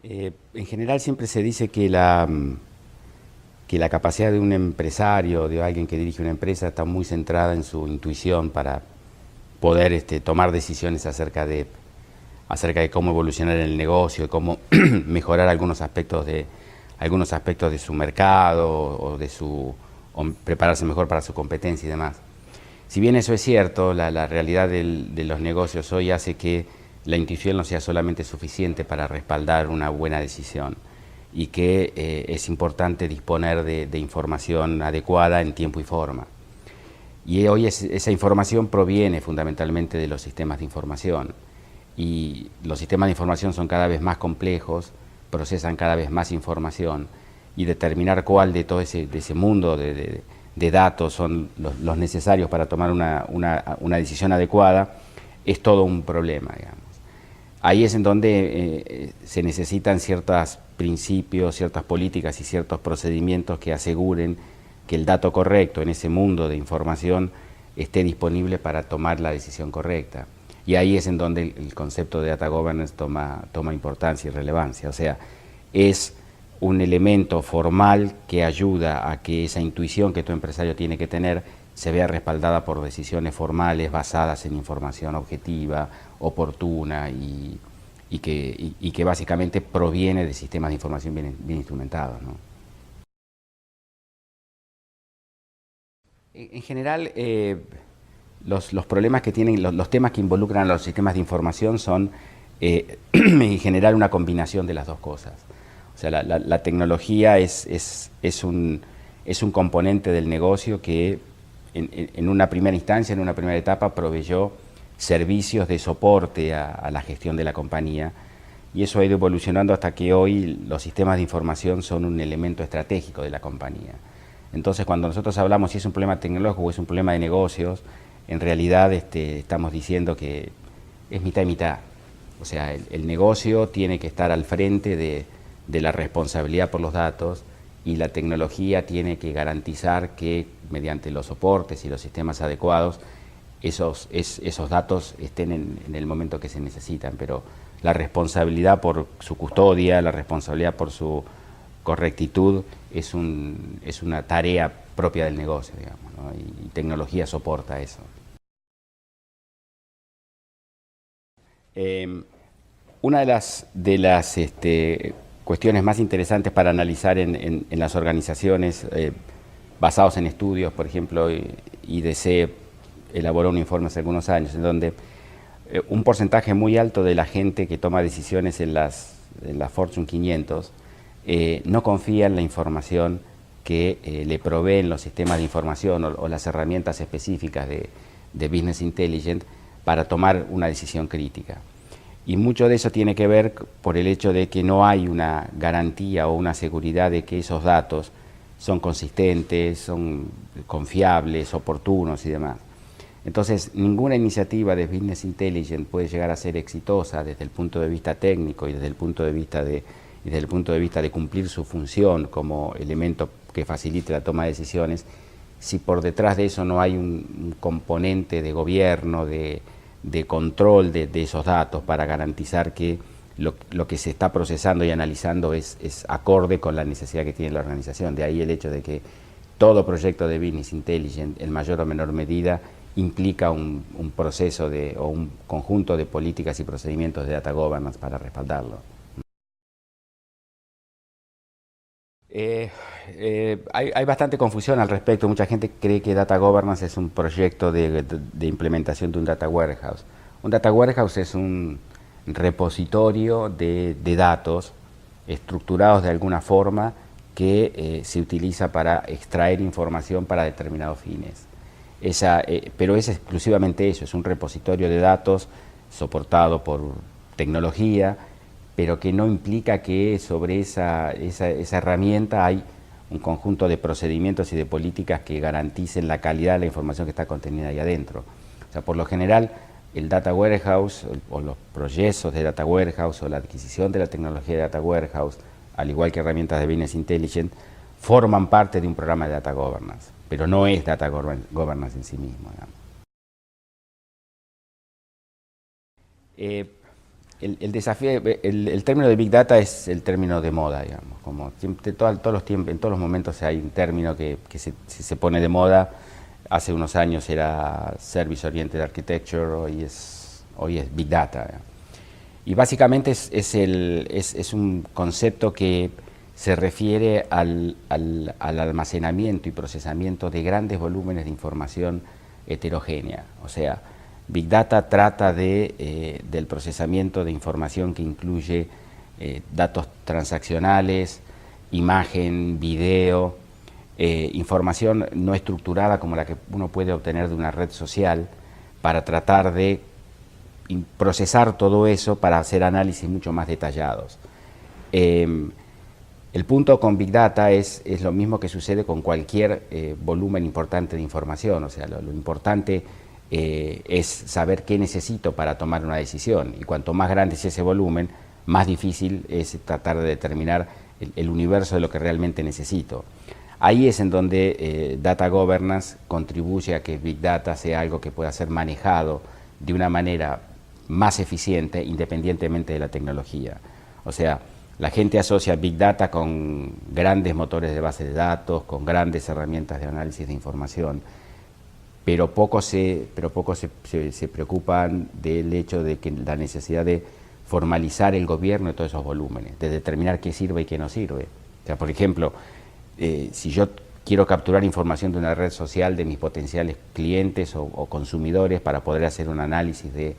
En general siempre se dice que la capacidad de un empresario, de alguien que dirige una empresa, está muy centrada en su intuición para poder tomar decisiones acerca de cómo evolucionar el negocio, de cómo mejorar algunos aspectos de su mercado o prepararse mejor para su competencia y demás. Si bien eso es cierto, la realidad de los negocios hoy hace que la intuición no sea solamente suficiente para respaldar una buena decisión y que es importante disponer de información adecuada en tiempo y forma. Y hoy esa información proviene fundamentalmente de los sistemas de información. Y los sistemas de información son cada vez más complejos, procesan cada vez más información, y determinar cuál de todo ese mundo de datos son los necesarios para tomar una decisión adecuada es todo un problema, digamos. Ahí es en donde se necesitan ciertos principios, ciertas políticas y ciertos procedimientos que aseguren que el dato correcto en ese mundo de información esté disponible para tomar la decisión correcta. Y ahí es en donde el concepto de data governance toma importancia y relevancia. O sea, es un elemento formal que ayuda a que esa intuición que tu empresario tiene que tener se vea respaldada por decisiones formales basadas en información objetiva, oportuna y que básicamente proviene de sistemas de información bien instrumentados, ¿no? En general, los problemas que tienen, los temas que involucran a los sistemas de información son en general una combinación de las dos cosas. O sea, la tecnología es un componente del negocio que en una primera instancia, en una primera etapa, proveyó servicios de soporte a la gestión de la compañía, y eso ha ido evolucionando hasta que hoy los sistemas de información son un elemento estratégico de la compañía. Entonces, cuando nosotros hablamos si es un problema tecnológico o es un problema de negocios, en realidad estamos diciendo que es mitad y mitad. O sea, el negocio tiene que estar al frente de la responsabilidad por los datos, y la tecnología tiene que garantizar que mediante los soportes y los sistemas adecuados esos datos estén en el momento que se necesitan. Pero la responsabilidad por su custodia, la responsabilidad por su correctitud es una tarea propia del negocio, digamos, ¿no? Y tecnología soporta eso. Eh, una de las cuestiones más interesantes para analizar en las organizaciones, basados en estudios, por ejemplo, IDC elaboró un informe hace algunos años en donde un porcentaje muy alto de la gente que toma decisiones en las Fortune 500 no confía en la información que le proveen los sistemas de información o las herramientas específicas de Business Intelligence para tomar una decisión crítica. Y mucho de eso tiene que ver por el hecho de que no hay una garantía o una seguridad de que esos datos son consistentes, son confiables, oportunos y demás. Entonces, ninguna iniciativa de Business Intelligence puede llegar a ser exitosa desde el punto de vista técnico y desde el punto de vista de cumplir su función como elemento que facilite la toma de decisiones, si por detrás de eso no hay un componente de gobierno, de control de esos datos para garantizar que lo que se está procesando y analizando es acorde con la necesidad que tiene la organización. De ahí el hecho de que todo proyecto de Business Intelligence, en mayor o menor medida, implica un proceso o un conjunto de políticas y procedimientos de data governance para respaldarlo. Hay bastante confusión al respecto. Mucha gente cree que Data Governance es un proyecto de implementación de un Data Warehouse. Un Data Warehouse es un repositorio de datos estructurados de alguna forma que se utiliza para extraer información para determinados fines. Pero es exclusivamente eso, es un repositorio de datos soportado por tecnología, pero que no implica que sobre esa herramienta hay un conjunto de procedimientos y de políticas que garanticen la calidad de la información que está contenida ahí adentro. O sea, por lo general, el Data Warehouse o los proyectos de Data Warehouse o la adquisición de la tecnología de Data Warehouse, al igual que herramientas de Business Intelligence, forman parte de un programa de Data Governance, pero no es Data Governance en sí mismo, ¿no? el desafío, el término de Big Data es el término de moda, digamos, como en todos los tiempos, en todos los momentos hay un término que se pone de moda. Hace unos años era Service Oriented Architecture, hoy es Big Data. Y básicamente es un concepto que se refiere al almacenamiento y procesamiento de grandes volúmenes de información heterogénea. O sea, Big Data trata del procesamiento de información que incluye datos transaccionales, imagen, video, información no estructurada como la que uno puede obtener de una red social, para tratar de procesar todo eso para hacer análisis mucho más detallados. El punto con Big Data es lo mismo que sucede con cualquier volumen importante de información. O sea, lo importante es saber qué necesito para tomar una decisión, y cuanto más grande es ese volumen, más difícil es tratar de determinar el universo de lo que realmente necesito. Ahí es en donde Data Governance contribuye a que Big Data sea algo que pueda ser manejado de una manera más eficiente independientemente de la tecnología. O sea, la gente asocia Big Data con grandes motores de base de datos, con grandes herramientas de análisis de información, pero poco se preocupan del hecho de que la necesidad de formalizar el gobierno de todos esos volúmenes, de determinar qué sirve y qué no sirve. O sea, por ejemplo, si yo quiero capturar información de una red social de mis potenciales clientes o consumidores para poder hacer un análisis de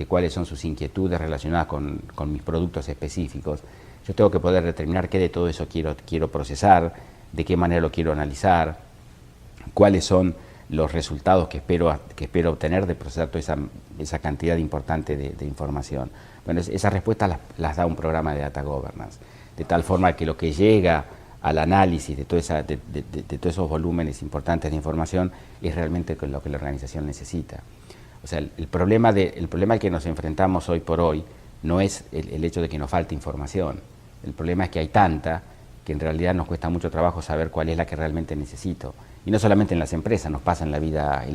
cuáles son sus inquietudes relacionadas con mis productos específicos, yo tengo que poder determinar qué de todo eso quiero procesar, de qué manera lo quiero analizar, cuáles son los resultados que espero obtener de procesar toda esa cantidad importante de información. Bueno, esas respuestas las da un programa de Data Governance, de tal forma que lo que llega al análisis de todos esos volúmenes importantes de información es realmente lo que la organización necesita. O sea, el problema al que nos enfrentamos hoy por hoy no es el hecho de que nos falte información. El problema es que hay tanta que en realidad nos cuesta mucho trabajo saber cuál es la que realmente necesito. Y no solamente en las empresas, nos pasa en la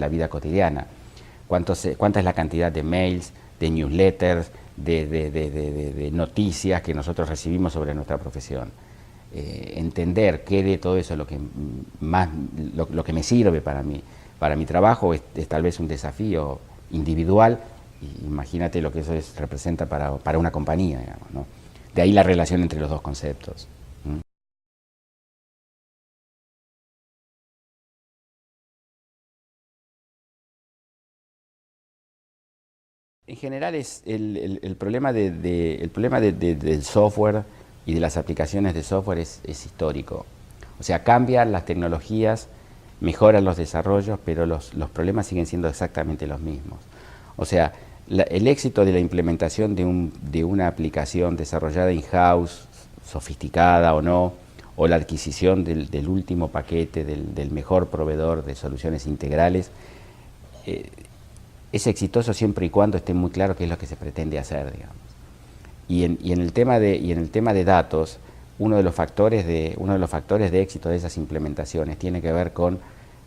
vida cotidiana. ¿Cuánta es la cantidad de mails, de newsletters, de noticias que nosotros recibimos sobre nuestra profesión? Entender qué de todo eso es lo que me sirve para mi trabajo es tal vez un desafío individual. Y imagínate lo que eso representa para una compañía, digamos, ¿no? De ahí la relación entre los dos conceptos. En general el problema del software y de las aplicaciones de software es histórico. O sea, cambian las tecnologías, mejoran los desarrollos, pero los problemas siguen siendo exactamente los mismos. O sea, el éxito de la implementación de una aplicación desarrollada in-house, sofisticada o no, o la adquisición del último paquete, del mejor proveedor de soluciones integrales, es exitoso siempre y cuando esté muy claro qué es lo que se pretende hacer, digamos. Y en el tema de datos, uno de los factores de éxito de esas implementaciones tiene que ver con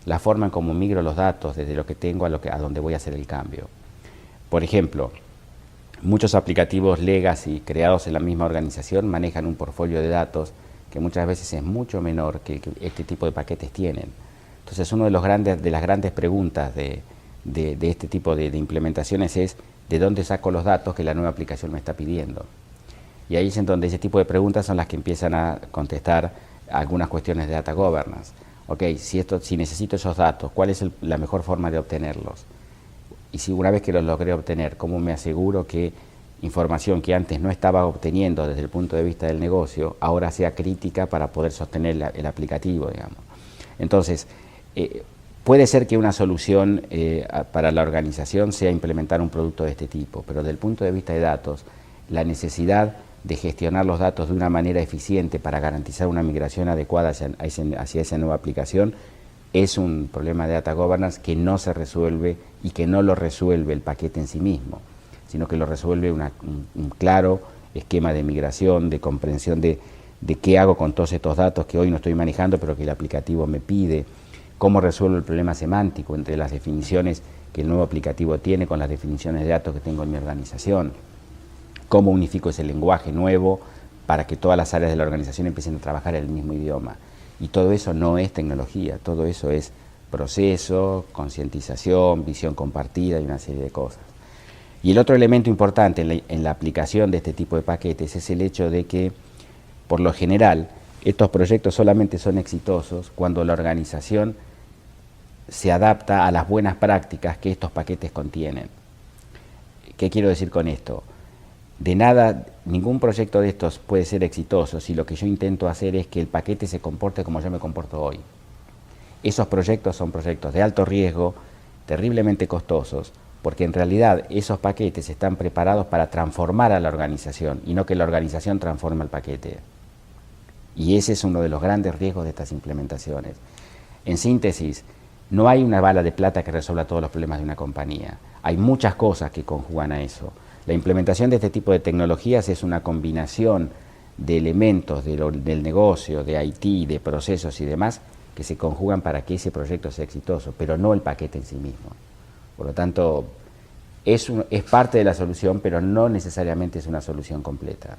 la forma en cómo migro los datos desde lo que tengo a donde voy a hacer el cambio. Por ejemplo, muchos aplicativos legacy creados en la misma organización manejan un portfolio de datos que muchas veces es mucho menor que este tipo de paquetes tienen. Entonces, una de las grandes preguntas de este tipo de implementaciones es ¿de dónde saco los datos que la nueva aplicación me está pidiendo? Y ahí es en donde ese tipo de preguntas son las que empiezan a contestar algunas cuestiones de Data Governance. Ok, si necesito esos datos, ¿cuál es la mejor forma de obtenerlos? Y si una vez que los logré obtener, ¿cómo me aseguro que información que antes no estaba obteniendo desde el punto de vista del negocio, ahora sea crítica para poder sostener el aplicativo, digamos? Entonces, puede ser que una solución para la organización sea implementar un producto de este tipo, pero desde el punto de vista de datos, la necesidad de gestionar los datos de una manera eficiente para garantizar una migración adecuada hacia esa nueva aplicación es un problema de Data Governance que no se resuelve y que no lo resuelve el paquete en sí mismo, sino que lo resuelve un claro esquema de migración, de comprensión de qué hago con todos estos datos que hoy no estoy manejando pero que el aplicativo me pide, cómo resuelvo el problema semántico entre las definiciones que el nuevo aplicativo tiene con las definiciones de datos que tengo en mi organización. cómo unifico ese lenguaje nuevo para que todas las áreas de la organización empiecen a trabajar en el mismo idioma. Y todo eso no es tecnología, todo eso es proceso, concientización, visión compartida y una serie de cosas. Y el otro elemento importante en la aplicación de este tipo de paquetes es el hecho de que, por lo general, estos proyectos solamente son exitosos cuando la organización se adapta a las buenas prácticas que estos paquetes contienen. ¿Qué quiero decir con esto? De nada, ningún proyecto de estos puede ser exitoso si lo que yo intento hacer es que el paquete se comporte como yo me comporto hoy. Esos proyectos son proyectos de alto riesgo, terriblemente costosos, porque en realidad esos paquetes están preparados para transformar a la organización y no que la organización transforme el paquete. Y ese es uno de los grandes riesgos de estas implementaciones. En síntesis, no hay una bala de plata que resuelva todos los problemas de una compañía. Hay muchas cosas que conjugan a eso. La implementación de este tipo de tecnologías es una combinación de elementos del negocio, de IT, de procesos y demás, que se conjugan para que ese proyecto sea exitoso, pero no el paquete en sí mismo. Por lo tanto, es parte de la solución, pero no necesariamente es una solución completa.